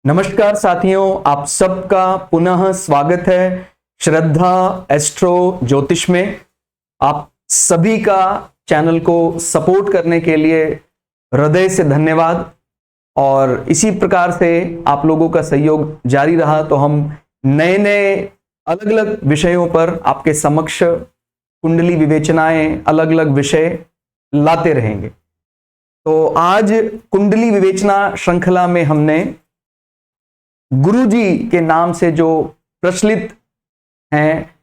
नमस्कार साथियों, आप सबका पुनः स्वागत है श्रद्धा एस्ट्रो ज्योतिष में। आप सभी का चैनल को सपोर्ट करने के लिए हृदय से धन्यवाद। और इसी प्रकार से आप लोगों का सहयोग जारी रहा तो हम नए नए अलग अलग विषयों पर आपके समक्ष कुंडली विवेचनाएं, अलग अलग विषय लाते रहेंगे। तो आज कुंडली विवेचना श्रृंखला में हमने गुरुजी के नाम से जो प्रचलित हैं,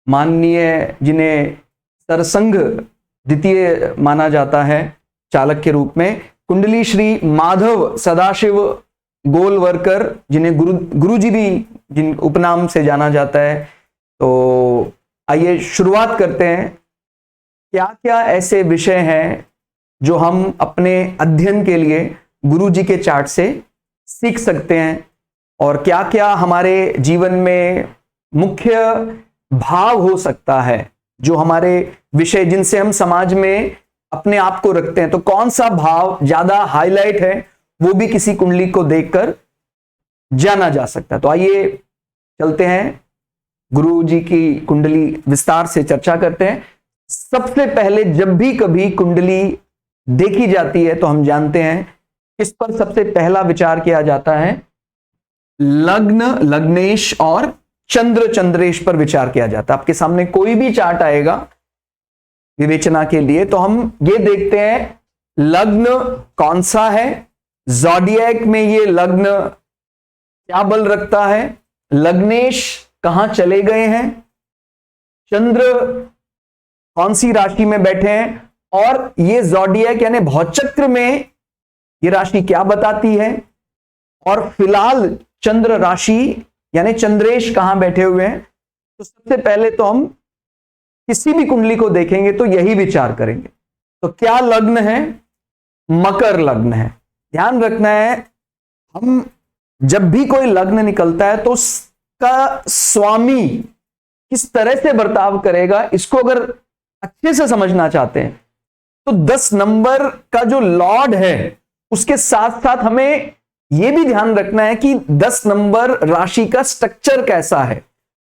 माननीय, जिन्हें सरसंघ द्वितीय माना जाता है चालक के रूप में, कुंडली श्री माधव सदाशिव गोलवरकर, जिन्हें गुरुजी भी जिन उपनाम से जाना जाता है। तो आइए शुरुआत करते हैं। क्या क्या ऐसे विषय हैं जो हम अपने अध्ययन के लिए गुरुजी के चार्ट से सीख सकते हैं, और क्या क्या हमारे जीवन में मुख्य भाव हो सकता है जो हमारे विषय, जिनसे हम समाज में अपने आप को रखते हैं, तो कौन सा भाव ज्यादा हाईलाइट है वो भी किसी कुंडली को देखकर जाना जा सकता है। तो आइए चलते हैं, गुरु जी की कुंडली विस्तार से चर्चा करते हैं। सबसे पहले जब भी कभी कुंडली देखी जाती है तो हम जानते हैं किस पर सबसे पहला विचार किया जाता है। लग्न, लग्नेश और चंद्र, चंद्रेश पर विचार किया जाता है। आपके सामने कोई भी चार्ट आएगा विवेचना के लिए तो हम ये देखते हैं लग्न कौन सा है, ज़ोडिएक में ये लग्न क्या बल रखता है, लग्नेश कहां चले गए हैं, चंद्र कौन सी राशि में बैठे हैं, और ये ज़ोडिएक यानी भौचक्र में ये राशि क्या बताती है, और फिलहाल चंद्र राशि यानी चंद्रेश कहां बैठे हुए हैं। तो सबसे पहले तो हम किसी भी कुंडली को देखेंगे तो यही विचार करेंगे। तो क्या लग्न है? मकर लग्न है। ध्यान रखना है, हम जब भी कोई लग्न निकलता है तो उसका स्वामी किस तरह से बर्ताव करेगा, इसको अगर अच्छे से समझना चाहते हैं तो 10 नंबर का जो लॉर्ड है उसके साथ साथ हमें यह भी ध्यान रखना है कि 10 नंबर राशि का स्ट्रक्चर कैसा है,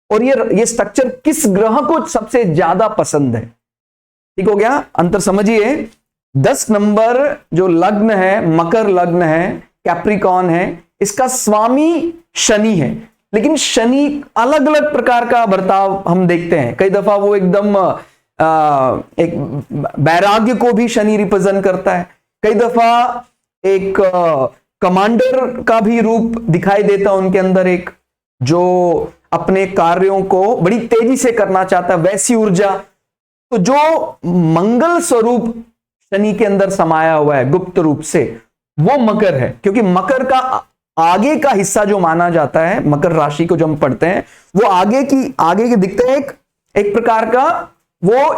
और ये स्ट्रक्चर किस ग्रह को सबसे ज्यादा पसंद है। ठीक हो गया? अंतर समझिए। 10 नंबर जो लग्न है, मकर लग्न है, कैप्रिकॉन है, इसका स्वामी शनि है। लेकिन शनि अलग अलग प्रकार का बर्ताव हम देखते हैं। कई दफा वो एकदम एक वैराग्य को भी शनि रिप्रेजेंट करता है, कई दफा एक कमांडर का भी रूप दिखाई देता है उनके अंदर, एक जो अपने कार्यों को बड़ी तेजी से करना चाहता है, वैसी ऊर्जा। तो जो मंगल स्वरूप शनि के अंदर समाया हुआ है गुप्त रूप से, वो मकर है। क्योंकि मकर का आगे का हिस्सा जो माना जाता है, मकर राशि को जो हम पढ़ते हैं, वो आगे के दिखते हैं एक प्रकार का, वो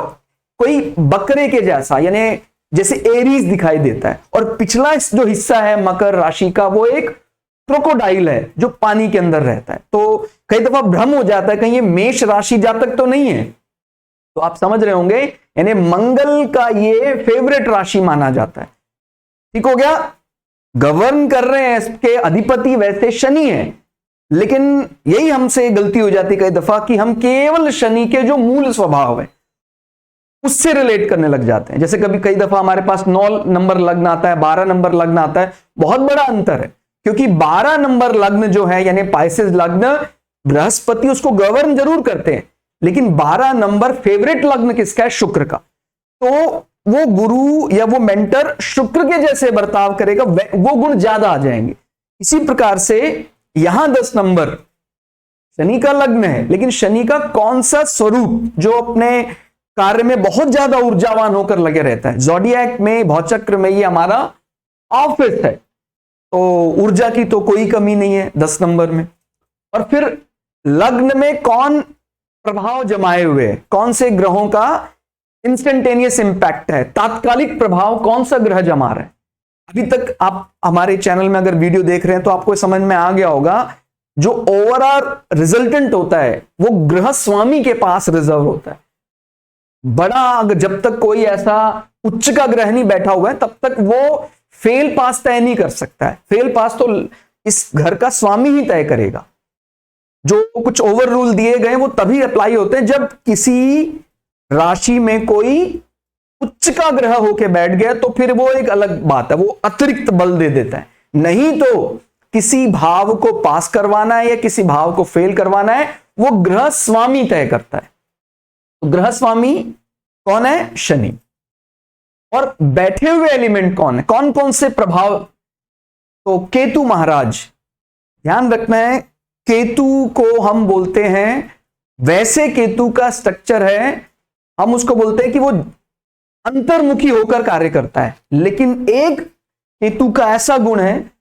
कोई बकरे के जैसा, यानी जैसे एरीज दिखाई देता है। और पिछला जो हिस्सा है मकर राशि का, वो एक क्रोकोडाइल है जो पानी के अंदर रहता है। तो कई दफा भ्रम हो जाता है कहीं ये मेष राशि जातक तो नहीं है। तो आप समझ रहे होंगे, यानी मंगल का ये फेवरेट राशि माना जाता है। ठीक हो गया? गवर्न कर रहे हैं, इसके अधिपति वैसे शनि है, लेकिन यही हमसे गलती हो जाती है कई दफा कि हम केवल शनि के जो मूल स्वभाव है उससे रिलेट करने लग जाते हैं। जैसे कई दफा हमारे पास 9 नंबर लग्न आता है, 12 नंबर लग्न आता है। बहुत बड़ा अंतर है, क्योंकि 12 नंबर लग्न जो है यानी पाइसेस लग्न, बृहस्पति उसको गवर्न जरूर करते हैं, लेकिन 12 नंबर फेवरेट लग्न किसका है? शुक्र का। तो वो गुरु या वो मेंटर शुक्र के जैसे बर्ताव करेगा, वो गुण ज्यादा आ जाएंगे। इसी प्रकार से यहां 10 नंबर शनि का लग्न है, लेकिन शनि का कौन सा स्वरूप जो अपने कार्य में बहुत ज्यादा ऊर्जावान होकर लगे रहता है। ज़ोडिएक में, भौचक्र में, ये हमारा ऑफिस है, तो ऊर्जा की तो कोई कमी नहीं है 10 नंबर में। और फिर लग्न में कौन प्रभाव जमाए हुए, कौन से ग्रहों का इंस्टेंटेनियस इंपैक्ट है, तात्कालिक प्रभाव कौन सा ग्रह जमा रहा है। अभी तक आप हमारे चैनल में अगर वीडियो देख रहे हैं तो आपको समझ में आ गया होगा, जो ओवरऑल रिजल्टेंट होता है वो ग्रह स्वामी के पास रिजर्व होता है। बड़ा जब तक कोई ऐसा उच्च का ग्रह नहीं बैठा हुआ है तब तक वो फेल पास तय नहीं कर सकता है। फेल पास तो इस घर का स्वामी ही तय करेगा। जो कुछ ओवर रूल दिए गए वो तभी अप्लाई होते हैं जब किसी राशि में कोई उच्च का ग्रह होके बैठ गया, तो फिर वो एक अलग बात है, वो अतिरिक्त बल दे देता है। नहीं तो किसी भाव को पास करवाना है या किसी भाव को फेल करवाना है, वो ग्रह स्वामी तय करता है। तो ग्रह स्वामी कौन है? शनि। और बैठे हुए एलिमेंट कौन है, कौन कौन से प्रभाव? तो केतु महाराज। ध्यान रखना है, केतु को हम बोलते हैं, वैसे केतु का स्ट्रक्चर है, हम उसको बोलते हैं कि वो अंतर्मुखी होकर कार्य करता है। लेकिन एक केतु का ऐसा गुण है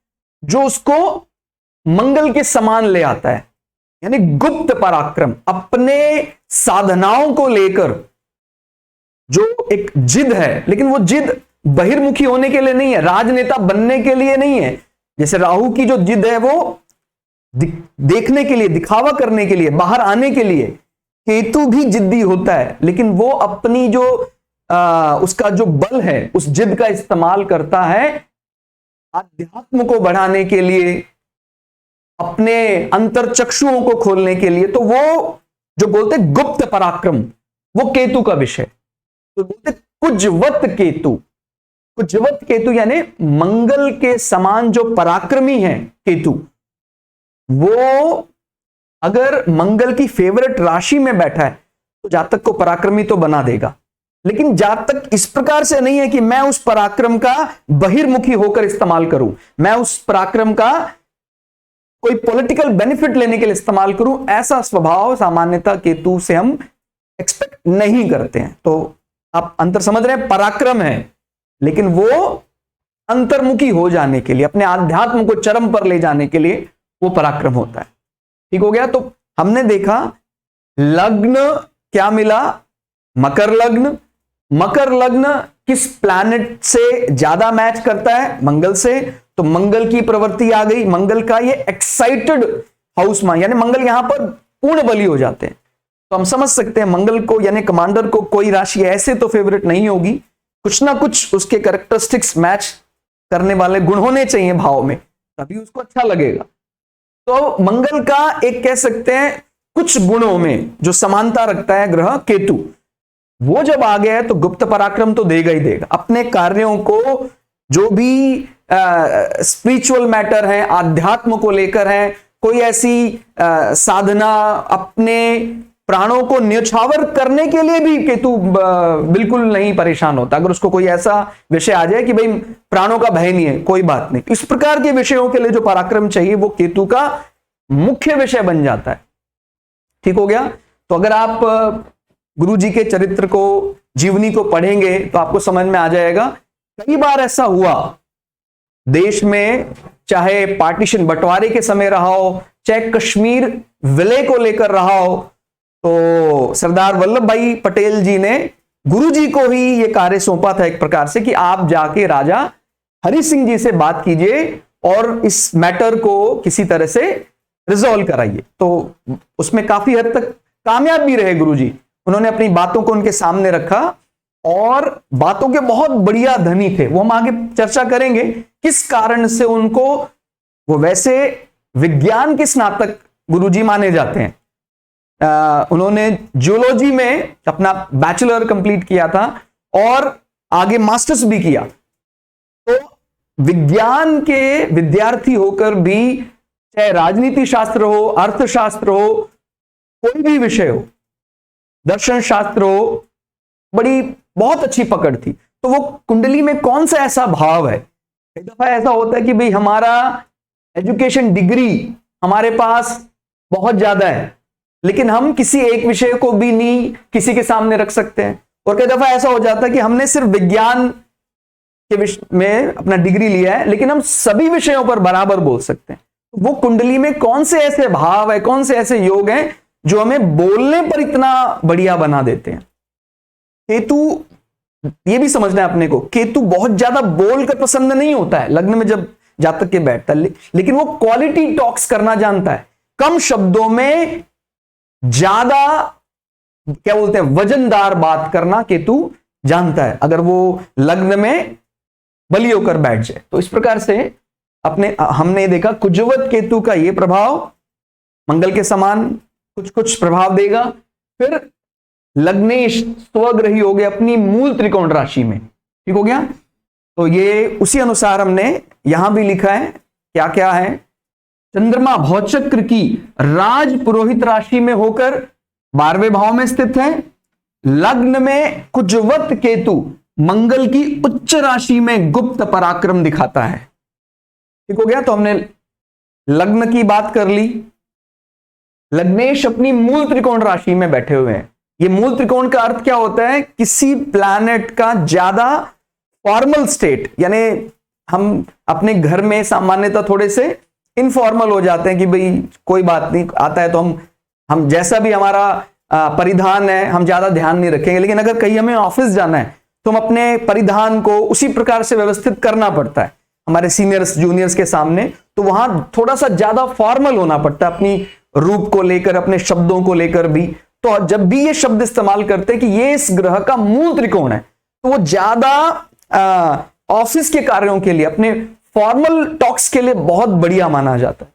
जो उसको मंगल के समान ले आता है, यानी गुप्त पराक्रम। अपने साधनाओं को लेकर जो एक जिद है, लेकिन वो जिद बहिर्मुखी होने के लिए नहीं है, राजनेता बनने के लिए नहीं है। जैसे राहु की जो जिद है वो देखने के लिए, दिखावा करने के लिए, बाहर आने के लिए। केतु भी जिद्दी होता है, लेकिन वो अपनी जो उसका जो बल है उस जिद का इस्तेमाल करता है आध्यात्म को बढ़ाने के लिए, अपने अंतरचक्षुओं को खोलने के लिए। तो वो जो बोलते गुप्त पराक्रम, वो केतु का विषय। तो बोलते कुजवत केतु। कुजवत केतु यानी मंगल के समान जो पराक्रमी है केतु, वो अगर मंगल की फेवरेट राशि में बैठा है तो जातक को पराक्रमी तो बना देगा। लेकिन जातक इस प्रकार से नहीं है कि मैं उस पराक्रम का बहिर्मुखी होकर इस्तेमाल करूं, मैं उस पराक्रम का कोई पॉलिटिकल बेनिफिट लेने के लिए इस्तेमाल करूं। ऐसा स्वभाव सामान्यतः केतु से हम एक्सपेक्ट नहीं करते हैं। तो आप अंतर समझ रहे हैं, पराक्रम है लेकिन वो अंतर्मुखी हो जाने के लिए, अपने आध्यात्म को चरम पर ले जाने के लिए वो पराक्रम होता है। ठीक हो गया। तो हमने देखा लग्न क्या मिला, मकर लग्न। मकर लग्न किस प्लैनेट से ज्यादा मैच करता है? मंगल से। तो मंगल की प्रवृत्ति आ गई, मंगल का ये एक्साइटेड हाउस मान, यानी मंगल यहां पर पूर्ण बली हो जाते हैं। तो हम समझ सकते हैं मंगल को यानी कमांडर को कोई राशि ऐसे तो फेवरेट नहीं होगी, कुछ ना कुछ उसके कैरेक्टरिस्टिक्स मैच करने वाले गुण होने चाहिए भाव में, तभी उसको अच्छा लगेगा। तो मंगल का एक कह सकते हैं कुछ गुणों में जो समानता रखता है ग्रह केतु, वो जब आ गया है तो गुप्त पराक्रम तो देगा ही देगा। अपने कार्यों को जो भी स्पिरिचुअल मैटर है, आध्यात्म को लेकर है, कोई ऐसी साधना, अपने प्राणों को न्यौछावर करने के लिए भी केतु बिल्कुल नहीं परेशान होता। अगर उसको कोई ऐसा विषय आ जाए कि भाई प्राणों का भय नहीं है, कोई बात नहीं, इस प्रकार के विषयों के लिए जो पराक्रम चाहिए वो केतु का मुख्य विषय बन जाता है। ठीक हो गया। तो अगर आप गुरु जी के चरित्र को, जीवनी को पढ़ेंगे तो आपको समझ में आ जाएगा। कई बार ऐसा हुआ देश में, चाहे पार्टीशन बंटवारे के समय रहा हो, चाहे कश्मीर विलय को लेकर रहा हो, तो सरदार वल्लभ भाई पटेल जी ने गुरु जी को ही यह कार्य सौंपा था एक प्रकार से कि आप जाके राजा हरि सिंह जी से बात कीजिए और इस मैटर को किसी तरह से रिजॉल्व कराइए। तो उसमें काफी हद तक कामयाब भी रहे गुरु जी। उन्होंने अपनी बातों को उनके सामने रखा और बातों के बहुत बढ़िया धनी थे। वो हम आगे चर्चा करेंगे किस कारण से उनको, वो वैसे विज्ञान के स्नातक गुरुजी माने जाते हैं। उन्होंने जियोलॉजी में अपना बैचलर कंप्लीट किया था और आगे मास्टर्स भी किया। तो विज्ञान के विद्यार्थी होकर भी, चाहे राजनीति शास्त्र हो, अर्थशास्त्र हो, कोई भी विषय हो, दर्शन शास्त्र हो, बड़ी बहुत अच्छी पकड़ थी। तो वो कुंडली में कौन सा ऐसा भाव है? एक दफा ऐसा होता है कि भाई हमारा एजुकेशन डिग्री हमारे पास बहुत ज्यादा है, लेकिन हम किसी एक विषय को भी नहीं किसी के सामने रख सकते हैं। और कई दफा ऐसा हो जाता है कि हमने सिर्फ विज्ञान के विषय में अपना डिग्री लिया है, लेकिन हम सभी विषयों पर बराबर बोल सकते हैं। वो कुंडली में कौन से ऐसे भाव है, कौन से ऐसे योग हैं जो हमें बोलने पर इतना बढ़िया बना देते हैं? केतु, ये भी समझना है अपने को, केतु बहुत ज्यादा बोलकर पसंद नहीं होता है लग्न में जब जातक के बैठता है, लेकिन वो क्वालिटी टॉक्स करना जानता है। कम शब्दों में ज्यादा, क्या बोलते हैं, वजनदार बात करना केतु जानता है, अगर वो लग्न में बली होकर बैठ जाए। तो इस प्रकार से अपने हमने देखा कुजवत केतु का ये प्रभाव मंगल के समान कुछ कुछ प्रभाव देगा। फिर लग्नेश स्वग्रही हो गए अपनी मूल त्रिकोण राशि में, ठीक हो गया। तो ये उसी अनुसार हमने यहां भी लिखा है, क्या क्या है। चंद्रमा भौचक्र की राज पुरोहित राशि में होकर 12वें भाव में स्थित है। लग्न में कुजवत केतु मंगल की उच्च राशि में गुप्त पराक्रम दिखाता है, ठीक हो गया। तो हमने लग्न की बात कर ली। लग्नेश अपनी मूल त्रिकोण राशि में बैठे हुए हैं। ये मूल त्रिकोण का अर्थ क्या होता है? किसी प्लैनेट का ज्यादा फॉर्मल स्टेट, यानी हम अपने घर में सामान्यतः थोड़े से इनफॉर्मल हो जाते हैं कि भाई कोई बात नहीं, आता है तो हम जैसा भी हमारा परिधान है हम ज्यादा ध्यान नहीं रखेंगे। लेकिन अगर कहीं हमें ऑफिस जाना है तो हम अपने परिधान को उसी प्रकार से व्यवस्थित करना पड़ता है हमारे सीनियर्स जूनियर्स के सामने। तो वहां थोड़ा सा ज्यादा फॉर्मल होना पड़ता है, अपनी रूप को लेकर, अपने शब्दों को लेकर भी। तो जब भी ये शब्द इस्तेमाल करते हैं कि ये इस ग्रह का मूल त्रिकोण है, तो वो ज्यादा ऑफिस के कार्यों के लिए, अपने फॉर्मल टॉक्स के लिए बहुत बढ़िया माना जाता है।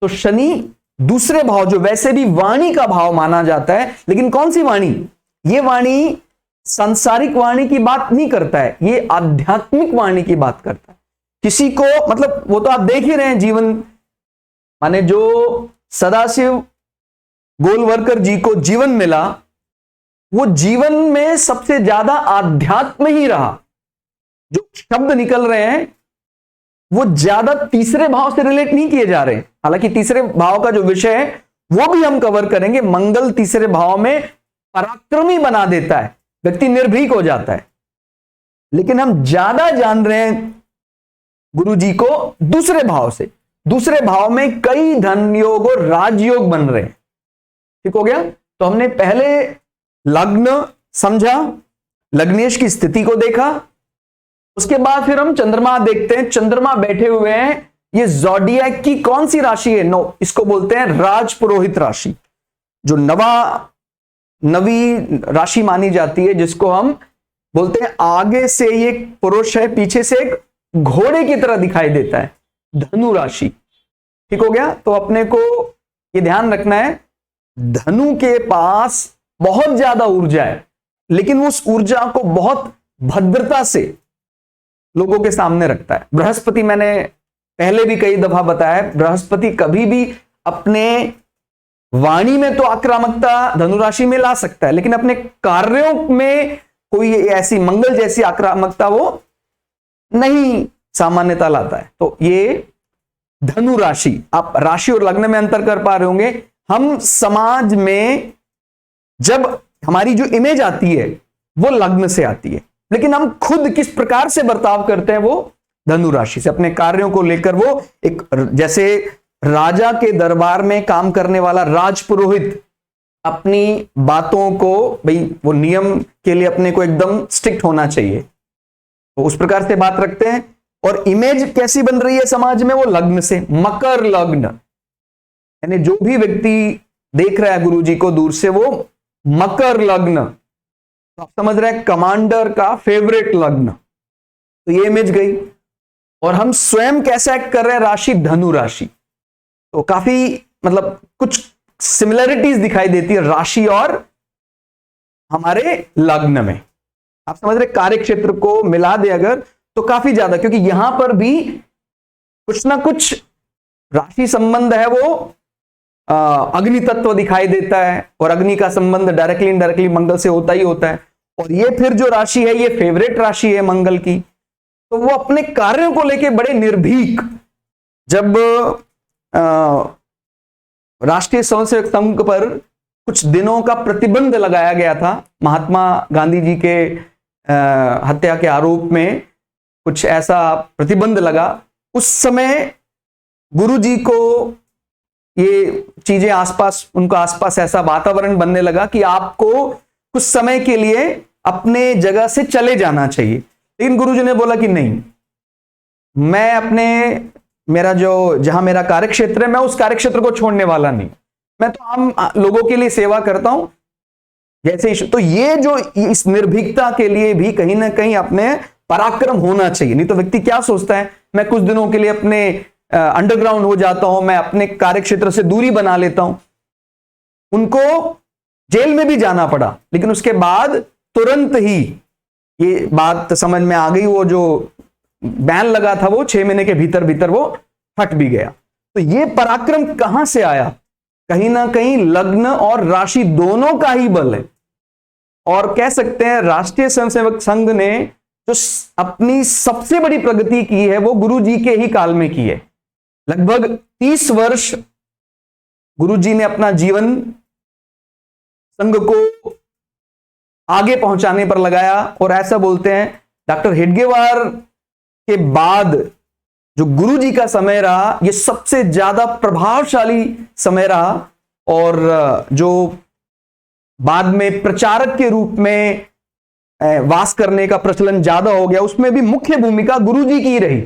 तो शनि दूसरे भाव, जो वैसे भी वाणी का भाव माना जाता है, लेकिन कौन सी वाणी? ये वाणी सांसारिक वाणी की बात नहीं करता है, ये आध्यात्मिक वाणी की बात करता है। किसी को, मतलब वो तो आप देख ही रहे हैं जीवन, माने जो सदाशिव गोलवरकर जी को जीवन मिला, वो जीवन में सबसे ज्यादा आध्यात्म ही रहा। जो शब्द निकल रहे हैं वो ज्यादा तीसरे भाव से रिलेट नहीं किए जा रहे। हालांकि तीसरे भाव का जो विषय है वो भी हम कवर करेंगे। मंगल तीसरे भाव में पराक्रमी बना देता है, व्यक्ति निर्भीक हो जाता है। लेकिन हम ज्यादा जान रहे हैं गुरु जी को दूसरे भाव से। दूसरे भाव में कई धन योग और राजयोग बन रहे हैं, ठीक हो गया। तो हमने पहले लग्न समझा, लग्नेश की स्थिति को देखा, उसके बाद फिर हम चंद्रमा देखते हैं। चंद्रमा बैठे हुए हैं, ये ज़ोडिएक की कौन सी राशि है? नो, इसको बोलते हैं राज पुरोहित राशि, जो नवी राशि मानी जाती है, जिसको हम बोलते हैं आगे से ये पुरुष है, पीछे से एक घोड़े की तरह दिखाई देता है, धनु राशि, ठीक हो गया। तो अपने को ये ध्यान रखना है, धनु के पास बहुत ज्यादा ऊर्जा है, लेकिन उस ऊर्जा को बहुत भद्रता से लोगों के सामने रखता है। बृहस्पति, मैंने पहले भी कई दफा बताया है, बृहस्पति कभी भी अपने वाणी में तो आक्रामकता धनुराशि में ला सकता है, लेकिन अपने कार्यों में कोई ऐसी मंगल जैसी आक्रामकता वो नहीं सामान्यता लाता है। तो ये धनु राशि, आप राशि और लग्न में अंतर कर पा रहे होंगे। हम समाज में जब हमारी जो इमेज आती है वो लग्न से आती है, लेकिन हम खुद किस प्रकार से बर्ताव करते हैं वो धनु राशि से। अपने कार्यों को लेकर वो एक, जैसे राजा के दरबार में काम करने वाला राजपुरोहित अपनी बातों को, भाई वो नियम के लिए अपने को एकदम स्ट्रिक्ट होना चाहिए, तो उस प्रकार से बात रखते हैं। और इमेज कैसी बन रही है समाज में? वो लग्न से, मकर लग्न, यानी जो भी व्यक्ति देख रहा है गुरु जी को दूर से, वो मकर लग्न, तो आप समझ रहे हैं कमांडर का फेवरेट लग्न, तो ये इमेज गई। और हम स्वयं कैसे एक्ट कर रहे हैं? राशि धनु राशि, तो काफी मतलब कुछ सिमिलरिटीज दिखाई देती है राशि और हमारे लग्न में। आप समझ रहे, कार्य क्षेत्र को मिला दे अगर तो काफी ज्यादा, क्योंकि यहां पर भी कुछ ना कुछ राशि संबंध है, वो अग्नि तत्व दिखाई देता है, और अग्नि का संबंध डायरेक्टली इनडायरेक्टली मंगल से होता ही होता है। और ये फिर जो राशि है, ये फेवरेट राशि है मंगल की, तो वो अपने कार्यों को लेके बड़े निर्भीक। जब राष्ट्रीय स्वयंसेवक संघ पर कुछ दिनों का प्रतिबंध लगाया गया था, महात्मा गांधी जी के हत्या के आरोप में कुछ ऐसा प्रतिबंध लगा, उस समय गुरु जी को ये चीजें आसपास, उनको आसपास ऐसा वातावरण बनने लगा कि आपको कुछ समय के लिए अपने जगह से चले जाना चाहिए। लेकिन गुरु जी ने बोला कि नहीं, मैं अपने, मेरा जो जहां मेरा कार्यक्षेत्र है, मैं उस कार्यक्षेत्र को छोड़ने वाला नहीं, मैं तो आम लोगों के लिए सेवा करता हूं जैसे। तो ये जो इस निर्भीकता के लिए भी कहीं ना कहीं अपने पराक्रम होना चाहिए। नहीं तो व्यक्ति क्या सोचता है, मैं कुछ दिनों के लिए अपने अंडरग्राउंड हो जाता हूं, मैं अपने कार्य क्षेत्र से दूरी बना लेता हूं। उनको जेल में भी जाना पड़ा, लेकिन उसके बाद तुरंत ही ये बात समझ में आ गई, वो जो बैन लगा था वो 6 महीने के भीतर भीतर वो हट भी गया। तो ये पराक्रम कहां से आया? कहीं ना कहीं लग्न और राशि दोनों का ही बल है। और कह सकते हैं राष्ट्रीय स्वयंसेवक संघ ने जो अपनी सबसे बड़ी प्रगति की है वो गुरु जी के ही काल में की है। लगभग 30 वर्ष गुरु जी ने अपना जीवन संघ को आगे पहुंचाने पर लगाया। और ऐसा बोलते हैं डॉक्टर हेडगेवार के बाद जो गुरु जी का समय रहा, ये सबसे ज्यादा प्रभावशाली समय रहा। और जो बाद में प्रचारक के रूप में वास करने का प्रचलन ज्यादा हो गया, उसमें भी मुख्य भूमिका गुरु जी की रही।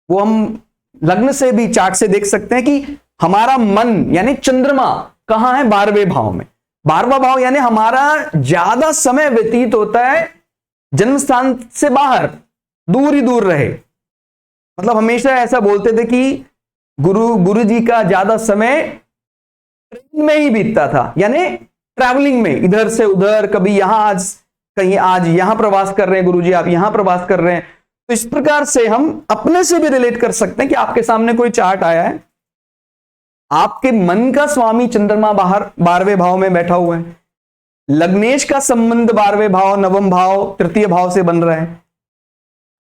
वो हम लग्न से भी चार्ट से देख सकते हैं कि हमारा मन यानी चंद्रमा कहां है? 12वें भाव में। 12वां भाव यानी हमारा ज्यादा समय व्यतीत होता है जन्म स्थान से बाहर, दूर ही दूर रहे। मतलब हमेशा ऐसा बोलते थे कि गुरु जी का ज्यादा समय ट्रेन में ही बीतता था, यानी ट्रैवलिंग में, इधर से उधर, कभी यहां आज कहीं, आज यहां प्रवास कर रहे हैं गुरुजी, आप यहां प्रवास कर रहे हैं। तो इस प्रकार से हम अपने से भी रिलेट कर सकते हैं कि आपके सामने कोई चार्ट आया है, आपके मन का स्वामी चंद्रमा बाहर 12वें भाव में बैठा हुआ है, लग्नेश का संबंध 12वें भाव, 9वां भाव, तृतीय भाव से बन रहा है,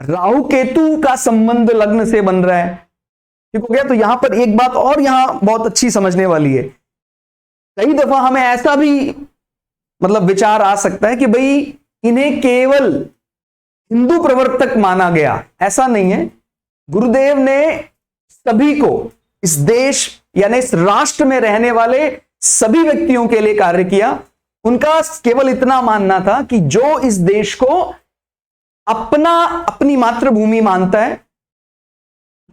राहु केतु का संबंध लग्न से बन रहा है। ठीक हो गया? तो यहां पर एक बात और यहां बहुत अच्छी समझने वाली है। कई दफा हमें ऐसा भी मतलब विचार आ सकता है कि भाई इन्हें केवल हिंदू प्रवर्तक माना गया, ऐसा नहीं है। गुरुदेव ने सभी को, इस देश यानी इस राष्ट्र में रहने वाले सभी व्यक्तियों के लिए कार्य किया। उनका केवल इतना मानना था कि जो इस देश को अपनी मातृभूमि मानता है,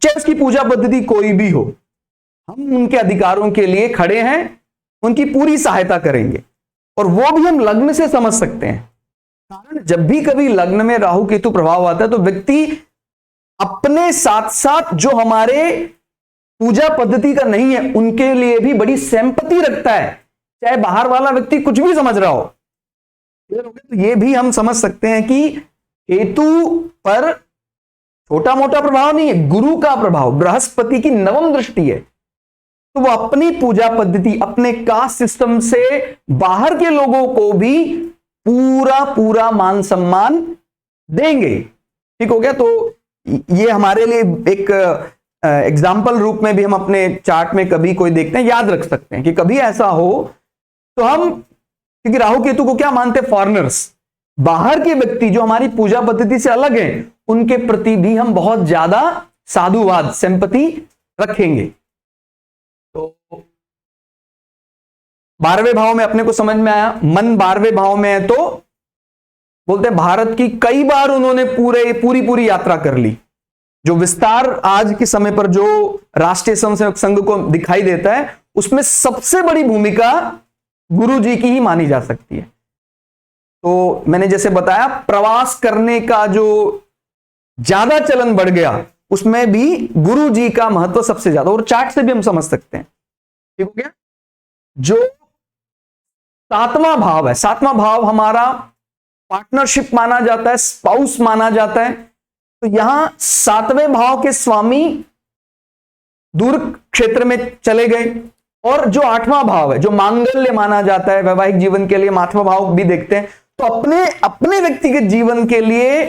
चाहे उसकी पूजा पद्धति कोई भी हो, हम उनके अधिकारों के लिए खड़े हैं, उनकी पूरी सहायता करेंगे। और वो भी हम लग्न से समझ सकते हैं। कारण जब भी कभी लग्न में राहु केतु प्रभाव आता है तो व्यक्ति अपने साथ साथ जो हमारे पूजा पद्धति का नहीं है उनके लिए भी बड़ी सिंपैथी रखता है, चाहे बाहर वाला व्यक्ति कुछ भी समझ रहा हो। तो ये भी हम समझ सकते हैं कि केतु पर छोटा मोटा प्रभाव नहीं है, गुरु का प्रभाव, बृहस्पति की 9वीं दृष्टि है। तो वो अपनी पूजा पद्धति, अपने कास्ट सिस्टम से बाहर के लोगों को भी पूरा मान सम्मान देंगे। ठीक हो गया? तो ये हमारे लिए एक एग्जाम्पल रूप में भी हम अपने चार्ट में कभी कोई देखते हैं, याद रख सकते हैं कि कभी ऐसा हो तो हम, क्योंकि राहु केतु को क्या मानते हैं? फॉरेनर्स, बाहर के व्यक्ति जो हमारी पूजा पद्धति से अलग हैं, उनके प्रति भी हम बहुत ज्यादा साधुवाद, सिंपैथी रखेंगे। तो 12वें भाव में अपने को समझ में आया, मन 12वें भाव में है, तो बोलते हैं भारत की कई बार उन्होंने पूरी यात्रा कर ली। जो विस्तार आज के समय पर जो राष्ट्रीय स्वयंसेवक संघ को दिखाई देता है, उसमें सबसे बड़ी भूमिका गुरु जी की ही मानी जा सकती है। तो मैंने जैसे बताया, प्रवास करने का जो ज्यादा चलन बढ़ गया, उसमें भी गुरु जी का महत्व सबसे ज्यादा, और चार्ट से भी हम समझ सकते हैं। ठीक हो गया? जो 7वां भाव है, 7वां भाव हमारा पार्टनरशिप माना जाता है, स्पाउस माना जाता है। तो यहां 7वें भाव के स्वामी दूर क्षेत्र में चले गए, और जो 8वां भाव है, जो मांगल्य माना जाता है वैवाहिक जीवन के लिए, 8वां भाव भी देखते हैं, तो अपने व्यक्तिगत जीवन के लिए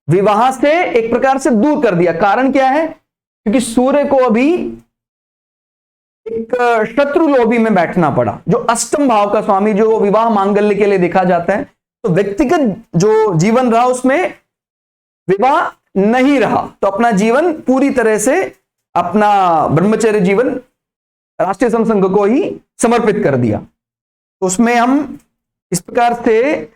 विवाह से एक प्रकार से दूर कर दिया। कारण क्या है? क्योंकि सूर्य को अभी एक शत्रु लोभी में बैठना पड़ा, जो अष्टम भाव का स्वामी, जो विवाह मांगल्य के लिए देखा जाता है। तो व्यक्तिगत जो जीवन रहा उसमें विवाह नहीं रहा, तो अपना जीवन पूरी तरह से, अपना ब्रह्मचर्य जीवन राष्ट्रीय संघ को ही समर्पित कर दिया। तो उसमें हम इस प्रकार से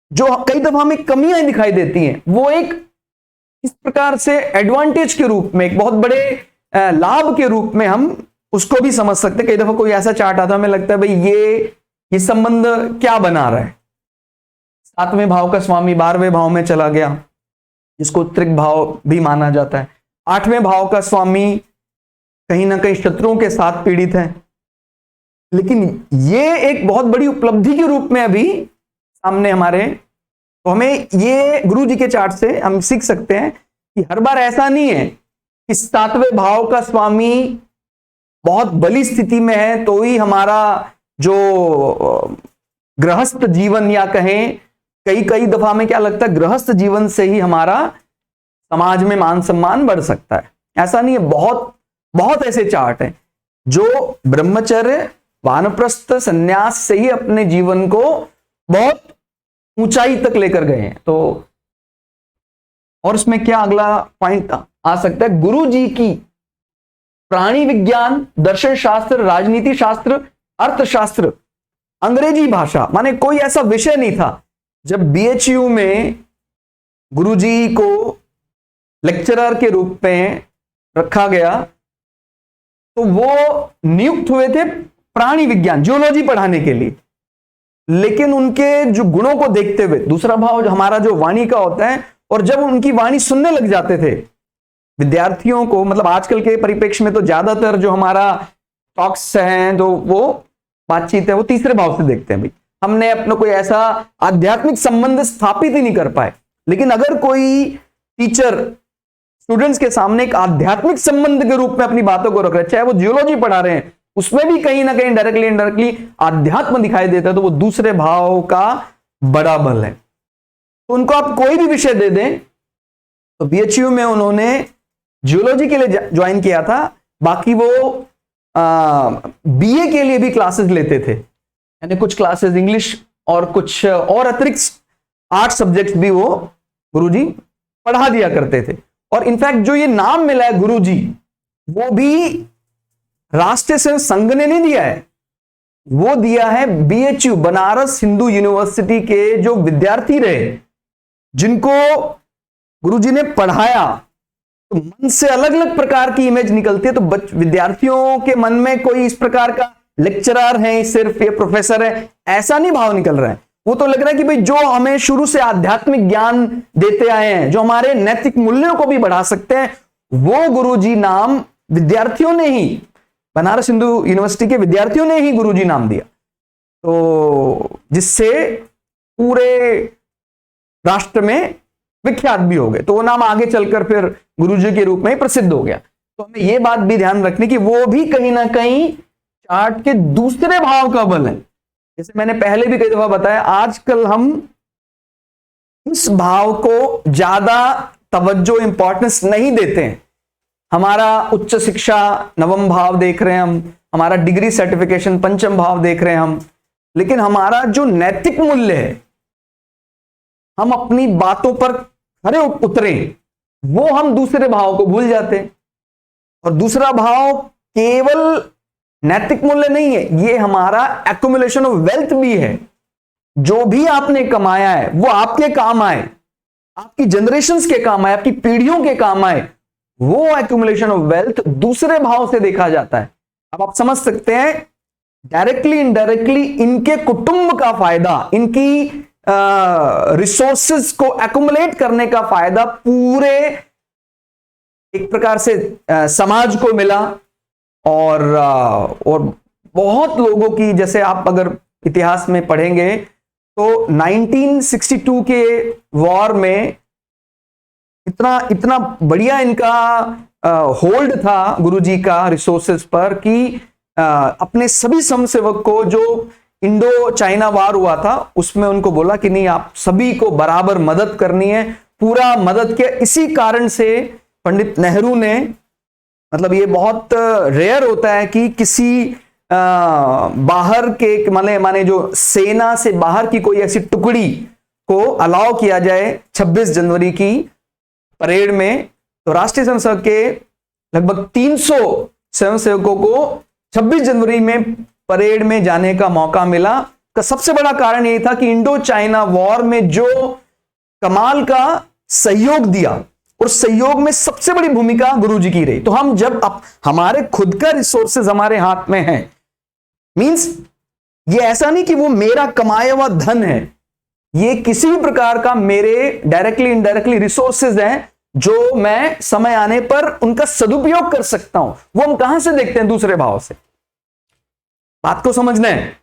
जो कई दफा हमें कमियां दिखाई देती हैं, वो एक इस प्रकार से एडवांटेज के रूप में, एक बहुत बड़े लाभ के रूप में हम उसको भी समझ सकते हैं। कई दफा कोई ऐसा चार्ट आता है, हमें लगता है भाई ये संबंध क्या बना रहा है, 7वें भाव का स्वामी 12वें भाव में चला गया, जिसको त्रिक भाव भी माना जाता है। 8वें भाव का स्वामी कहीं ना कहीं शत्रुओं के साथ पीड़ित है। लेकिन ये एक बहुत बड़ी उपलब्धि के रूप में अभी सामने हमारे, तो हमें ये गुरु जी के चार्ट से हम सीख सकते हैं कि हर बार ऐसा नहीं है कि 7वें भाव का स्वामी बहुत बली स्थिति में है तो ही हमारा जो गृहस्थ जीवन, या कहें कई कई दफा में क्या लगता है गृहस्थ जीवन से ही हमारा समाज में मान सम्मान बढ़ सकता है। ऐसा नहीं है, बहुत बहुत ऐसे चार्ट हैं जो ब्रह्मचर्य वानप्रस्थ संन्यास से ही अपने जीवन को बहुत ऊंचाई तक लेकर गए हैं। तो और उसमें क्या अगला पॉइंट आ सकता है, गुरु जी की प्राणी विज्ञान, दर्शन शास्त्र, राजनीति शास्त्र, अर्थशास्त्र, अंग्रेजी भाषा, माने कोई ऐसा विषय नहीं था जब बीएचयू में गुरुजी को लेक्चरर के रूप में रखा गया तो वो नियुक्त हुए थे प्राणी विज्ञान, जियोलॉजी पढ़ाने के लिए। लेकिन उनके जो गुणों को देखते हुए, दूसरा भाव हमारा जो वाणी का होता है, और जब उनकी वाणी सुनने लग जाते थे विद्यार्थियों को, मतलब आजकल के परिप्रेक्ष्य में तो ज्यादातर जो हमारा टॉक्स हैं, जो वो बातचीत है, वो तीसरे भाव से देखते हैं। भाई हमने अपना कोई ऐसा आध्यात्मिक संबंध स्थापित ही नहीं कर पाए। लेकिन अगर कोई टीचर स्टूडेंट्स के सामने एक आध्यात्मिक संबंध के रूप में अपनी बातों को रख रहे हैं, चाहे वो जियोलॉजी पढ़ा रहे हैं, उसमें भी कहीं ना कहीं डायरेक्टली इनडायरेक्टली आध्यात्म दिखाई देता है, तो वो दूसरे भाव का बड़ा बल है। तो उनको आप कोई भी विषय दे दें, तो बीएचयू में उन्होंने जियोलॉजी के लिए ज्वाइन किया था, बाकी वो बीए के लिए भी क्लासेस लेते थे, यानी कुछ क्लासेस इंग्लिश और कुछ और अतिरिक्त 8 सब्जेक्ट भी वो गुरुजी पढ़ा दिया करते थे। और इनफैक्ट जो ये नाम मिला है गुरुजी, वो भी राष्ट्रीय स्वयं संघ ने नहीं दिया है, वो दिया है बीएचयू, बनारस हिंदू यूनिवर्सिटी के जो विद्यार्थी रहे, जिनको गुरुजी ने पढ़ाया। तो मन से अलग अलग प्रकार की इमेज निकलती है। तो विद्यार्थियों के मन में कोई इस प्रकार का लेक्चरर है, सिर्फ ये प्रोफेसर है, ऐसा नहीं भाव निकल रहा है। वो तो लग रहा है कि भाई जो हमें शुरू से आध्यात्मिक ज्ञान देते आए हैं, जो हमारे नैतिक मूल्यों को भी बढ़ा सकते हैं, वो गुरुजी नाम विद्यार्थियों ने ही, बनारस हिंदू यूनिवर्सिटी के विद्यार्थियों ने ही गुरुजी नाम दिया, तो जिससे पूरे राष्ट्र में विख्यात भी हो गए। तो वो नाम आगे चलकर फिर गुरुजी के रूप में ही प्रसिद्ध हो गया। तो हमें ये बात भी ध्यान रखनी कि वो भी कहीं ना कहीं चार्ट के दूसरे भाव का बल है। जैसे मैंने पहले भी कई दफा बताया, आजकल हम इस भाव को ज्यादा तवज्जो इंपॉर्टेंस नहीं देते हैं। हमारा उच्च शिक्षा 9वां भाव देख रहे हैं हम, हमारा डिग्री सर्टिफिकेशन 5वां भाव देख रहे हैं हम, लेकिन हमारा जो नैतिक मूल्य है, हम अपनी बातों पर खरे उतरे, वो हम दूसरे भाव को भूल जाते हैं। और दूसरा भाव केवल नैतिक मूल्य नहीं है, ये हमारा एक्युमुलेशन ऑफ वेल्थ भी है। जो भी आपने कमाया है वो आपके काम आए, आपकी जनरेशंस के काम आए, आपकी पीढ़ियों के काम आए, वो एक्युमुलेशन ऑफ वेल्थ दूसरे भाव से देखा जाता है। अब आप समझ सकते हैं, डायरेक्टली इनडायरेक्टली इनके कुटुंब का फायदा, इनकी रिसोर्सेज को एक्युमुलेट करने का फायदा पूरे एक प्रकार से समाज को मिला। और बहुत लोगों की, जैसे आप अगर इतिहास में पढ़ेंगे तो 1962 के वॉर में इतना बढ़िया इनका होल्ड था गुरुजी का रिसोर्सेज पर कि अपने सभी स्वयंसेवक को, जो इंडो चाइना वार हुआ था उसमें उनको बोला कि नहीं, आप सभी को बराबर मदद करनी है, पूरा मदद किया। इसी कारण से पंडित नेहरू ने, मतलब ये बहुत रेयर होता है कि किसी बाहर के माने जो सेना से बाहर की कोई ऐसी टुकड़ी को अलाउ किया जाए 26 जनवरी की परेड में। तो राष्ट्रीय स्वयंसेवक के लगभग 300 स्वयंसेवकों को 26 जनवरी में परेड में जाने का मौका मिला। का सबसे बड़ा कारण यही था कि इंडो चाइना वॉर में जो कमाल का सहयोग दिया, और सहयोग में सबसे बड़ी भूमिका गुरुजी की रही। तो हम जब हमारे खुद का रिसोर्सेज हमारे हाथ में है, मींस ये ऐसा नहीं कि वो मेरा कमाया हुआ धन है, ये किसी भी प्रकार का मेरे डायरेक्टली इनडायरेक्टली रिसोर्सेज हैं जो मैं समय आने पर उनका सदुपयोग कर सकता हूं। वो हम कहां से देखते हैं? दूसरे भाव से। बात को समझना है।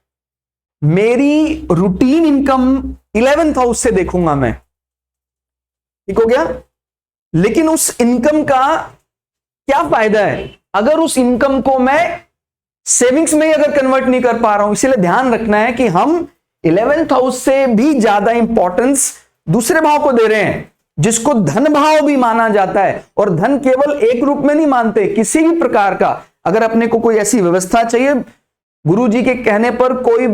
मेरी रूटीन इनकम 11th हाउस से देखूंगा मैं, ठीक हो गया। लेकिन उस इनकम का क्या फायदा है अगर उस इनकम को मैं सेविंग्स में ही अगर कन्वर्ट नहीं कर पा रहा हूं? इसलिए ध्यान रखना है कि हम 11th हाउस से भी ज्यादा इंपॉर्टेंस दूसरे भाव को दे रहे हैं, जिसको धन भाव भी माना जाता है। और धन केवल एक रूप में नहीं मानते, किसी भी प्रकार का अगर अपने को कोई ऐसी व्यवस्था चाहिए, गुरु जी के कहने पर कोई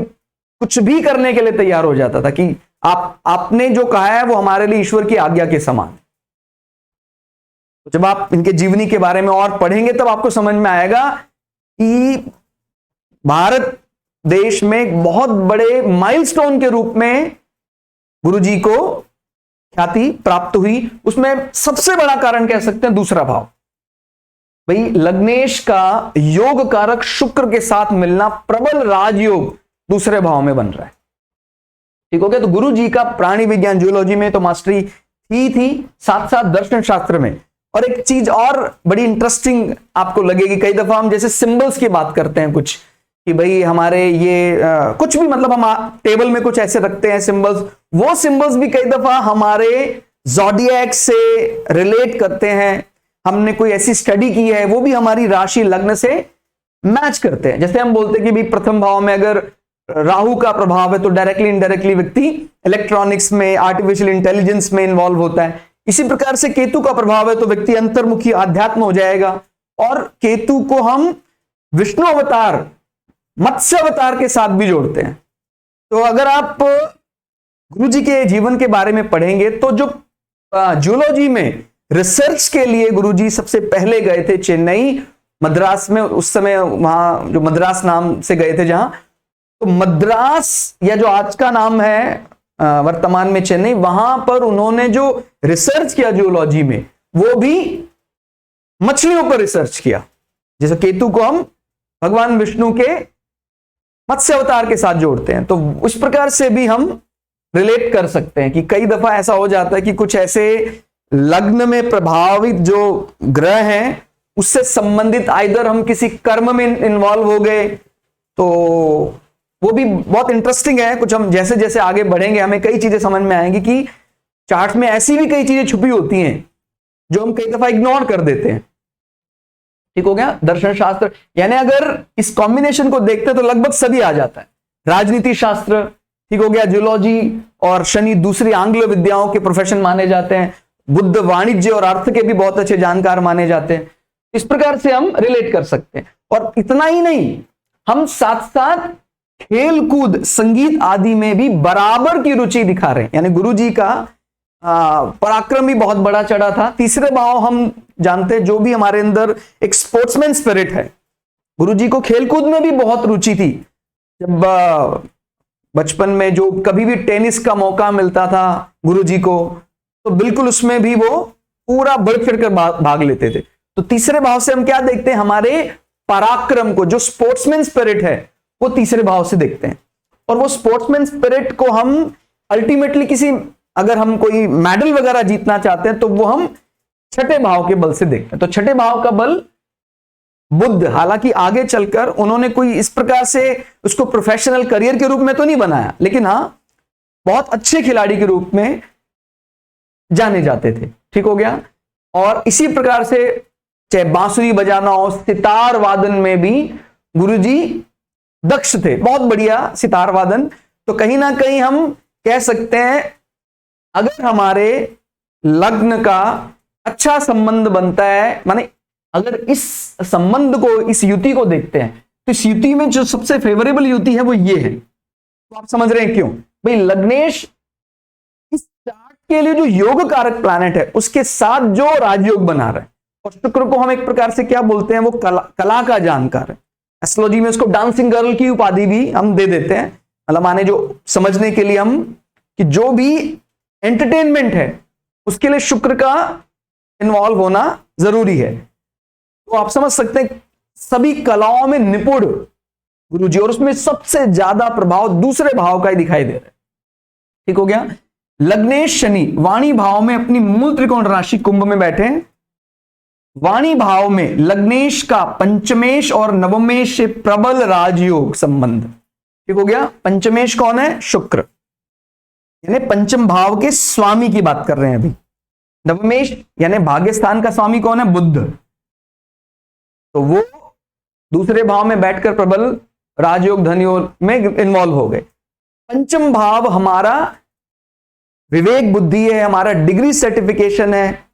कुछ भी करने के लिए तैयार हो जाता था कि आपने जो कहा है वो हमारे लिए ईश्वर की आज्ञा के समान। जब आप इनके जीवनी के बारे में और पढ़ेंगे तब आपको समझ में आएगा कि भारत देश में एक बहुत बड़े माइलस्टोन के रूप में गुरुजी को ख्याति प्राप्त हुई। उसमें सबसे बड़ा कारण कह सकते हैं दूसरा भाव। भाई लग्नेश का योग कारक शुक्र के साथ मिलना, प्रबल राजयोग दूसरे भाव में बन रहा है, ठीक हो गया। तो गुरु जी का प्राणी विज्ञान जूलॉजी में तो मास्टरी थी, साथ साथ दर्शन शास्त्र में। और एक चीज और बड़ी इंटरेस्टिंग आपको लगेगी, कई दफा हम जैसे सिंबल्स की बात करते हैं कुछ कि भाई हमारे ये कुछ भी मतलब हम टेबल में कुछ ऐसे रखते हैं सिंबल्स, वो सिंबल्स भी कई दफा हमारे ज़ोडिएक से रिलेट करते हैं। हमने कोई ऐसी स्टडी की है वो भी हमारी राशि लग्न से मैच करते हैं। जैसे हम बोलते हैं कि भाई प्रथम भाव में अगर राहु का प्रभाव है तो डायरेक्टली इनडायरेक्टली व्यक्ति इलेक्ट्रॉनिक्स में, आर्टिफिशियल इंटेलिजेंस में इन्वॉल्व होता है। इसी प्रकार से केतु का प्रभाव है तो व्यक्ति अंतर्मुखी आध्यात्म हो जाएगा। और केतु को हम विष्णु अवतार, मत्स्य अवतार के साथ भी जोड़ते हैं। तो अगर आप गुरु जी के जीवन के बारे में पढ़ेंगे तो जो जूलॉजी में रिसर्च के लिए गुरु जी सबसे पहले गए थे चेन्नई, मद्रास में, उस समय वहां जो मद्रास नाम से गए थे जहां, तो मद्रास या जो आज का नाम है वर्तमान में चेन्नई, वहां पर उन्होंने जो रिसर्च किया जूलॉजी में वो भी मछलियों पर रिसर्च किया। जैसे केतु को हम भगवान विष्णु के मत्स्य अवतार के साथ जोड़ते हैं, तो उस प्रकार से भी हम रिलेट कर सकते हैं कि कई दफा ऐसा हो जाता है कि कुछ ऐसे लग्न में प्रभावित जो ग्रह हैं उससे संबंधित आइदर हम किसी कर्म में इन्वॉल्व हो गए, तो वो भी बहुत इंटरेस्टिंग है। कुछ हम जैसे जैसे आगे बढ़ेंगे हमें कई चीजें समझ में आएंगी कि चार्ट में ऐसी भी कई चीजें छुपी होती हैं जो हम कई दफा इग्नोर कर देते हैं, ठीक हो गया। दर्शन शास्त्र यानी अगर इस कॉम्बिनेशन को देखते तो लगभग सभी आ जाता है। राजनीति शास्त्र, ठीक हो गया, जूलॉजी, और शनि दूसरी आंग्ल विद्याओं के प्रोफेशन माने जाते हैं। बुद्ध वाणिज्य और अर्थ के भी बहुत अच्छे जानकार माने जाते हैं। इस प्रकार से हम रिलेट कर सकते हैं। और इतना ही नहीं, हम साथ साथ खेल कूद, संगीत आदि में भी बराबर की रुचि दिखा रहे हैं। यानी गुरु जी का पराक्रम भी बहुत बड़ा चढ़ा था। तीसरे भाव हम जानते हैं, जो भी हमारे अंदर एक स्पोर्ट्समैन स्पिरिट है, गुरु जी को खेलकूद में भी बहुत रुचि थी। जब बचपन में जो कभी भी टेनिस का मौका मिलता था गुरु जी को, तो बिल्कुल उसमें भी वो पूरा बढ़ चढ़ कर भाग लेते थे। तो तीसरे भाव से हम क्या देखते हैं? हमारे पराक्रम को, जो स्पोर्ट्समैन स्पिरिट है, वो तीसरे भाव से देखते हैं। और वो स्पोर्ट्समैन स्पिरिट को हम अल्टीमेटली किसी, अगर हम कोई मेडल वगैरह जीतना चाहते हैं तो वो हम छठे भाव के बल से देखते हैं। तो छठे भाव का बल बुद्ध, हालांकि आगे चलकर उन्होंने कोई इस प्रकार से उसको प्रोफेशनल करियर के रूप में तो नहीं बनाया, लेकिन हाँ बहुत अच्छे खिलाड़ी के रूप में जाने जाते थे, ठीक हो गया। और इसी प्रकार से चाहे बांसुरी बजाना हो, सितार वादन में भी गुरुजी दक्ष थे, बहुत बढ़िया सितार वादन। तो कहीं ना कहीं हम कह सकते हैं अगर हमारे लग्न का अच्छा संबंध बनता है, माने अगर इस संबंध को, इस युति को देखते हैं, तो इस युति में जो सबसे फेवरेबल युति है वो ये है। तो आप समझ रहे हैं क्यों? भाई लग्नेश इस चार्ट के लिए जो योग कारक प्लैनेट है उसके साथ जो राजयोग बना रहा है, और शुक्र को हम एक प्रकार से क्या बोलते हैं, वो कला का जानकार है। एस्ट्रोलॉजी में उसको डांसिंग गर्ल की उपाधि भी हम दे देते हैं। मतलब माने जो समझने के लिए हम कि जो भी एंटरटेनमेंट है उसके लिए शुक्र का इन्वॉल्व होना जरूरी है। तो आप समझ सकते हैं सभी कलाओं में निपुण गुरुजी, और उसमें सबसे ज्यादा प्रभाव दूसरे भाव का ही दिखाई दे रहा है, ठीक हो गया। लग्नेश शनि वाणी भाव में अपनी मूल त्रिकोण राशि कुंभ में बैठे हैं। वाणी भाव में लग्नेश का पंचमेश और नवमेश से प्रबल राजयोग संबंध। ठीक हो गया। पंचमेश कौन है? शुक्र, यानी पंचम भाव के स्वामी की बात कर रहे हैं अभी। नवमेश यानी भाग्य स्थान का स्वामी कौन है? बुध। तो वो दूसरे भाव में बैठकर प्रबल राजयोग धनयोग में इन्वॉल्व हो गए। पंचम भाव हमारा विवेक बुद्धि है, हमारा डिग्री सर्टिफिकेशन है।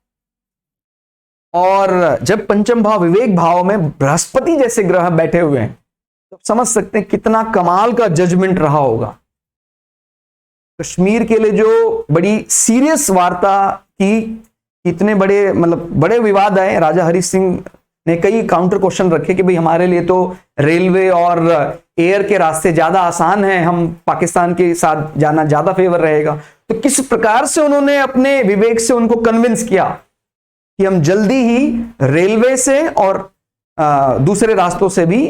और जब पंचम भाव विवेक भाव में बृहस्पति जैसे ग्रह बैठे हुए हैं तो समझ सकते हैं कितना कमाल का जजमेंट रहा होगा। कश्मीर के लिए जो बड़ी सीरियस वार्ता की, इतने बड़े मतलब बड़े विवाद आए। राजा हरि सिंह ने कई काउंटर क्वेश्चन रखे कि भाई हमारे लिए तो रेलवे और एयर के रास्ते ज्यादा आसान हैं, हम पाकिस्तान के साथ जाना ज्यादा फेवर रहेगा। तो किस प्रकार से उन्होंने अपने विवेक से उनको कन्विंस किया कि हम जल्दी ही रेलवे से और दूसरे रास्तों से भी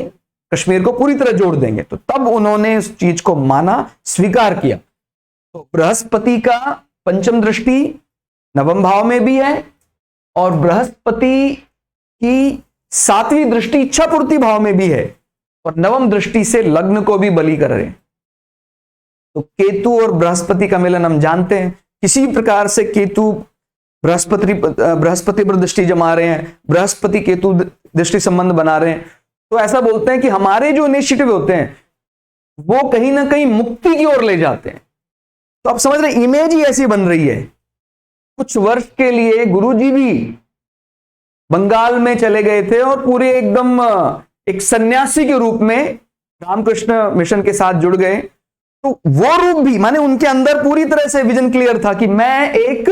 कश्मीर को पूरी तरह जोड़ देंगे। तो तब उन्होंने इस चीज को माना, स्वीकार किया। तो बृहस्पति का पंचम दृष्टि नवम भाव में भी है और बृहस्पति की सातवीं दृष्टि इच्छा पूर्ति भाव में भी है और नवम दृष्टि से लग्न को भी बली कर रहे हैं। तो केतु और बृहस्पति का मिलन हम जानते हैं। किसी प्रकार से केतु बृहस्पति पर दृष्टि जमा रहे हैं, बृहस्पति केतु दृष्टि संबंध बना रहे हैं, तो ऐसा बोलते हैं कि हमारे जो इनिशिएटिव होते हैं वो कहीं ना कहीं मुक्ति की ओर ले जाते हैं। तो आप समझ रहे, इमेज ही ऐसी बन रही है। कुछ वर्ष के लिए गुरुजी भी बंगाल में चले गए थे और पूरे एकदम एक सन्यासी के रूप में रामकृष्ण मिशन के साथ जुड़ गए। तो वो रूप भी माने उनके अंदर पूरी तरह से विजन क्लियर था कि मैं एक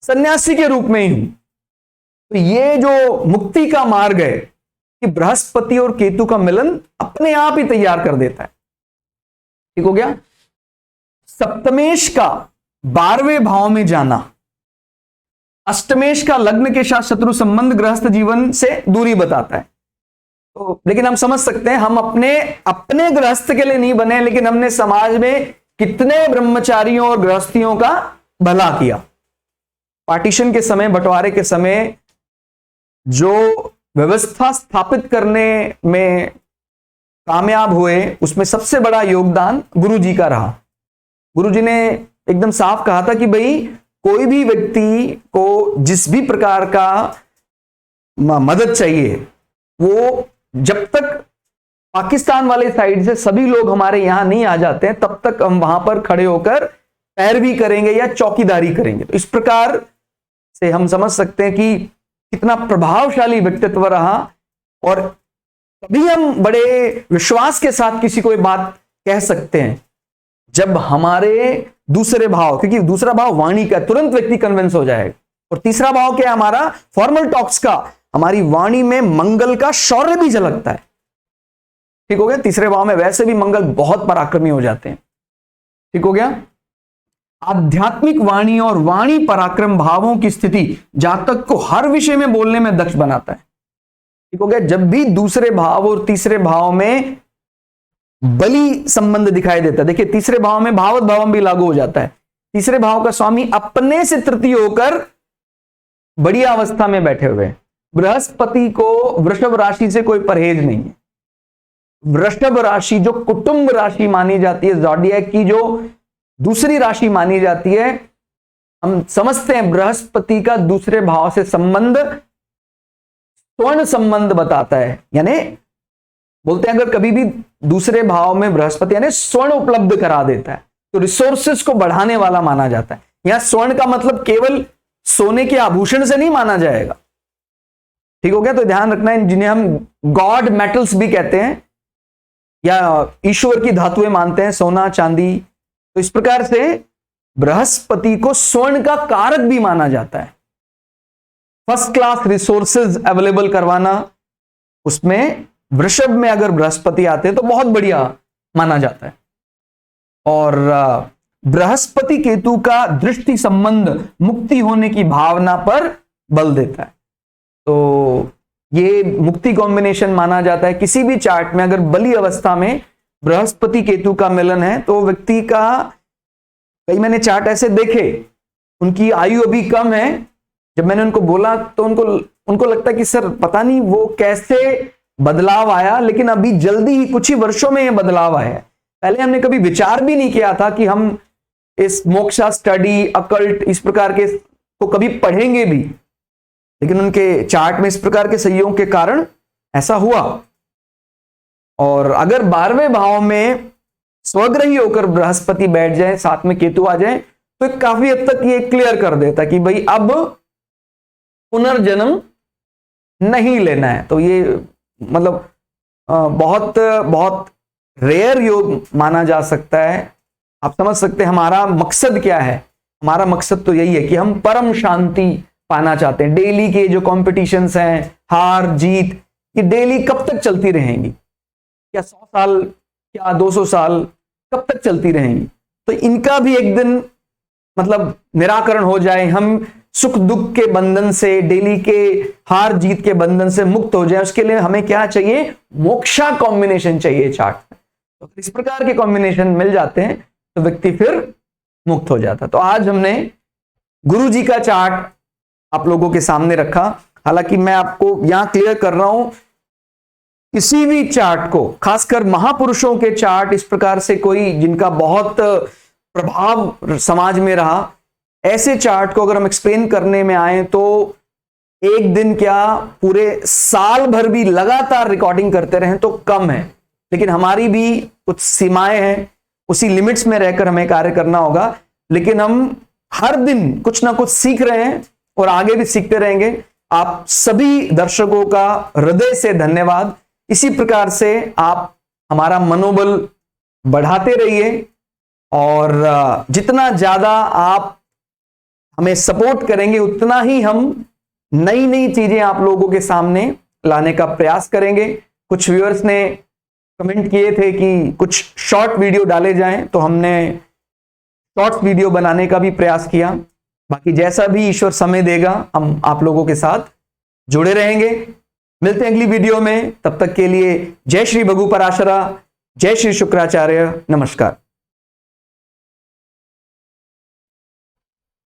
सन्यासी के रूप में ही हूं। तो ये जो मुक्ति का मार्ग है कि बृहस्पति और केतु का मिलन अपने आप ही तैयार कर देता है। ठीक हो गया। सप्तमेश का 12वें भाव में जाना, अष्टमेश का लग्न के साथ शत्रु संबंध गृहस्थ जीवन से दूरी बताता है। तो लेकिन हम समझ सकते हैं हम अपने गृहस्थ के लिए नहीं बने, लेकिन हमने समाज में कितने ब्रह्मचारियों और गृहस्थियों का भला किया। पार्टीशन के समय, बंटवारे के समय जो व्यवस्था स्थापित करने में कामयाब हुए उसमें सबसे बड़ा योगदान गुरुजी का रहा। गुरुजी ने एकदम साफ कहा था कि भाई कोई भी व्यक्ति को जिस भी प्रकार का मदद चाहिए वो जब तक पाकिस्तान वाले साइड से सभी लोग हमारे यहां नहीं आ जाते हैं तब तक हम वहां पर खड़े होकर पैरवी करेंगे या चौकीदारी करेंगे। तो इस प्रकार से हम समझ सकते हैं कि कितना प्रभावशाली व्यक्तित्व रहा। और तभी हम बड़े विश्वास के साथ किसी को ये बात कह सकते हैं जब हमारे दूसरे भाव, क्योंकि दूसरा भाव वाणी का, तुरंत व्यक्ति कन्विंस हो जाएगा। और तीसरा भाव क्या है हमारा? फॉर्मल टॉक्स का। हमारी वाणी में मंगल का शौर्य भी झलकता है। ठीक हो गया। तीसरे भाव में वैसे भी मंगल बहुत पराक्रमी हो जाते हैं। ठीक हो गया। आध्यात्मिक वाणी और वाणी पराक्रम भावों की स्थिति जातक को हर विषय में बोलने में दक्ष बनाता है। ठीक हो गया। जब भी दूसरे भाव और तीसरे भाव में बली संबंध दिखाई देता है, देखिए तीसरे भाव में भावत भावम भी लागू हो जाता है। तीसरे भाव का स्वामी अपने से तृतीय होकर बढ़िया अवस्था में बैठे हुए हैं। बृहस्पति को वृषभ राशि से कोई परहेज नहीं है। वृषभ राशि जो कुटुंब राशि मानी जाती है, ज़ोडिएक की जो दूसरी राशि मानी जाती है, हम समझते हैं बृहस्पति का दूसरे भाव से संबंध स्वर्ण संबंध बताता है। यानी बोलते हैं अगर कभी भी दूसरे भाव में बृहस्पति यानी स्वर्ण उपलब्ध करा देता है तो रिसोर्सेस को बढ़ाने वाला माना जाता है। यहां स्वर्ण का मतलब केवल सोने के आभूषण से नहीं माना जाएगा। ठीक हो गया। तो ध्यान रखना है, जिन्हें हम गॉड मेटल्स भी कहते हैं या ईश्वर की धातुएं मानते हैं, सोना चांदी, तो इस प्रकार से बृहस्पति को स्वर्ण का कारक भी माना जाता है। फर्स्ट क्लास रिसोर्सेज अवेलेबल करवाना, उसमें वृषभ में अगर बृहस्पति आते हैं तो बहुत बढ़िया माना जाता है। और बृहस्पति केतु का दृष्टि संबंध मुक्ति होने की भावना पर बल देता है। तो ये मुक्ति कॉम्बिनेशन माना जाता है। किसी भी चार्ट में अगर बली अवस्था में बृहस्पति केतु का मिलन है तो व्यक्ति का कई मैंने चार्ट ऐसे देखे, उनकी आयु अभी कम है, जब मैंने उनको बोला तो उनको लगता कि सर पता नहीं वो कैसे बदलाव आया, लेकिन अभी जल्दी ही कुछ ही वर्षों में ये बदलाव आया है। पहले हमने कभी विचार भी नहीं किया था कि हम इस मोक्षा स्टडी, अकल्ट, इस प्रकार के को कभी पढ़ेंगे भी, लेकिन उनके चार्ट में इस प्रकार के संयोग के कारण ऐसा हुआ। और अगर 12वें भाव में स्वग्रही होकर बृहस्पति बैठ जाए, साथ में केतु आ जाए, तो काफी हद तक ये क्लियर कर देता कि भाई अब पुनर्जन्म नहीं लेना है। तो ये मतलब बहुत बहुत रेयर योग माना जा सकता है। आप समझ सकते हैं हमारा मकसद क्या है। हमारा मकसद तो यही है कि हम परम शांति पाना चाहते हैं। डेली के जो कॉम्पिटिशन्स हैं, हार जीत, ये डेली कब तक चलती रहेंगी? क्या 100 साल, क्या 200 साल, कब तक चलती रहेंगी? तो इनका भी एक दिन मतलब निराकरण हो जाए, हम सुख दुख के बंधन से, डेली के हार जीत के बंधन से मुक्त हो जाए। उसके लिए हमें क्या चाहिए? मोक्षा कॉम्बिनेशन चाहिए चार्ट में। तो इस प्रकार के कॉम्बिनेशन मिल जाते हैं तो व्यक्ति फिर मुक्त हो जाता। तो आज हमने गुरु जी का चार्ट आप लोगों के सामने रखा। हालांकि मैं आपको यहां क्लियर कर रहा हूं, किसी भी चार्ट को, खासकर महापुरुषों के चार्ट इस प्रकार से कोई जिनका बहुत प्रभाव समाज में रहा, ऐसे चार्ट को अगर हम एक्सप्लेन करने में आए तो एक दिन क्या पूरे साल भर भी लगातार रिकॉर्डिंग करते रहें तो कम है। लेकिन हमारी भी कुछ सीमाएं हैं, उसी लिमिट्स में रहकर हमें कार्य करना होगा। लेकिन हम हर दिन कुछ ना कुछ सीख रहे हैं और आगे भी सीखते रहेंगे। आप सभी दर्शकों का हृदय से धन्यवाद। इसी प्रकार से आप हमारा मनोबल बढ़ाते रहिए और जितना ज्यादा आप हमें सपोर्ट करेंगे उतना ही हम नई नई चीजें आप लोगों के सामने लाने का प्रयास करेंगे। कुछ व्यूअर्स ने कमेंट किए थे कि कुछ शॉर्ट वीडियो डाले जाएं, तो हमने शॉर्ट वीडियो बनाने का भी प्रयास किया। बाकी जैसा भी ईश्वर समय देगा हम आप लोगों के साथ जुड़े रहेंगे। मिलते हैं अगली वीडियो में, तब तक के लिए जय श्री भगु पराशरा, जय श्री शुक्राचार्य, नमस्कार।